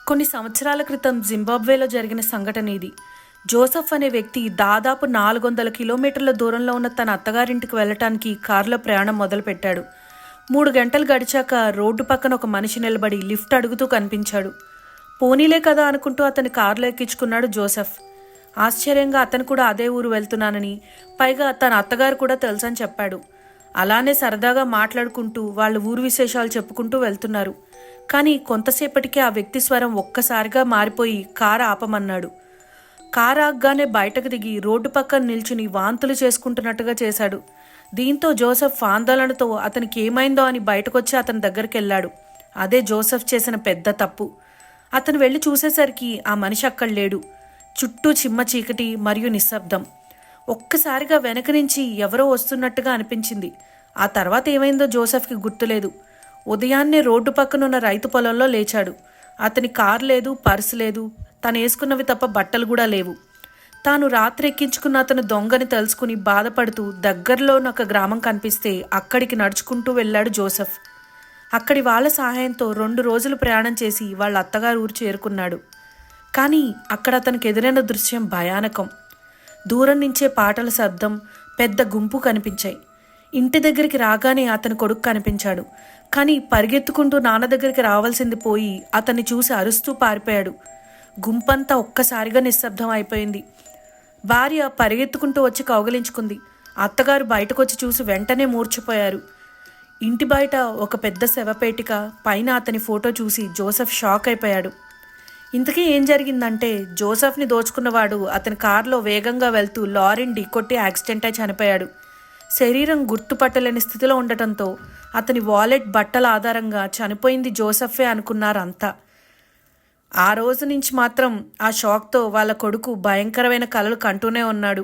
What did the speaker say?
కొన్ని సంవత్సరాల క్రితం జింబాబ్వేలో జరిగిన సంఘటన ఇది. జోసెఫ్ అనే వ్యక్తి దాదాపు 400 కిలోమీటర్ల దూరంలో ఉన్న తన అత్తగారింటికి వెళ్ళటానికి కారులో ప్రయాణం మొదలుపెట్టాడు. 3 గంటలు గడిచాక రోడ్డు పక్కన ఒక మనిషి నిలబడి లిఫ్ట్ అడుగుతూ కనిపించాడు. పోనీలే కదా అనుకుంటూ అతని కారులో ఎక్కించుకున్నాడు జోసెఫ్. ఆశ్చర్యంగా అతను కూడా అదే ఊరు వెళ్తున్నానని, పైగా తన అత్తగారు కూడా తెలుసని చెప్పాడు. అలానే సరదాగా మాట్లాడుకుంటూ వాళ్ళ ఊరు విశేషాలు చెప్పుకుంటూ వెళ్తున్నారు. కానీ కొంతసేపటికి ఆ వ్యక్తి స్వరం ఒక్కసారిగా మారిపోయి కారు ఆపమన్నాడు. కారు ఆగ్గానే బయటకు దిగి రోడ్డు పక్కన నిల్చుని వాంతులు చేసుకుంటున్నట్టుగా చేశాడు. దీంతో జోసెఫ్ ఆందోళనతో అతనికి ఏమైందో అని బయటకొచ్చి అతని దగ్గరికి వెళ్ళాడు. అదే జోసెఫ్ చేసిన పెద్ద తప్పు. అతను వెళ్ళి చూసేసరికి ఆ మనిషి అక్కడ లేడు. చుట్టూ చిమ్మ చీకటి మరియు నిశ్శబ్దం. ఒక్కసారిగా వెనక నుంచి ఎవరో వస్తున్నట్టుగా అనిపించింది. ఆ తర్వాత ఏమైందో జోసెఫ్కి గుర్తులేదు. ఉదయాన్నే రోడ్డు పక్కనున్న రైతు పొలంలో లేచాడు. అతని కారు లేదు, పర్సు లేదు, తను వేసుకున్నవి తప్ప బట్టలు కూడా లేవు. తాను రాత్రి ఎక్కించుకున్న అతను దొంగని తెలుసుకుని బాధపడుతూ దగ్గరలోని ఒక గ్రామం కనిపిస్తే అక్కడికి నడుచుకుంటూ వెళ్ళాడు జోసెఫ్. అక్కడి వాళ్ళ సహాయంతో 2 రోజులు ప్రయాణం చేసి వాళ్ళ అత్తగారు ఊరు చేరుకున్నాడు. కానీ అక్కడ అతనికి ఎదురైన దృశ్యం భయానకం. దూరం నుంచే పాటల శబ్దం, పెద్ద గుంపు కనిపించాయి. ఇంటి దగ్గరికి రాగానే అతని కొడుకు కనిపించాడు. కానీ పరిగెత్తుకుంటూ నాన్న దగ్గరికి రావాల్సింది పోయి అతన్ని చూసి అరుస్తూ పారిపోయాడు. గుంపంతా ఒక్కసారిగా నిశ్శబ్దం అయిపోయింది. భార్య పరిగెత్తుకుంటూ వచ్చి కౌగిలించుకుంది. అత్తగారు బయటకొచ్చి చూసి వెంటనే మూర్ఛపోయారు. ఇంటి బయట ఒక పెద్ద శవపేటిక, పైన అతని ఫోటో చూసి జోసెఫ్ షాక్ అయిపోయాడు. ఇంతకీ ఏం జరిగిందంటే, జోసెఫ్ని దోచుకున్నవాడు అతని కారులో వేగంగా వెళ్తూ లారీని ఢీకొట్టి యాక్సిడెంట్ అయి చనిపోయాడు. శరీరం గుర్తుపట్టలేని స్థితిలో ఉండటంతో అతని వాలెట్, బట్టల ఆధారంగా చనిపోయింది జోసెఫే అనుకున్నారంతా. ఆ రోజు నుంచి మాత్రం ఆ షాక్తో వాళ్ళ కొడుకు భయంకరమైన కలలు కంటూనే ఉన్నాడు.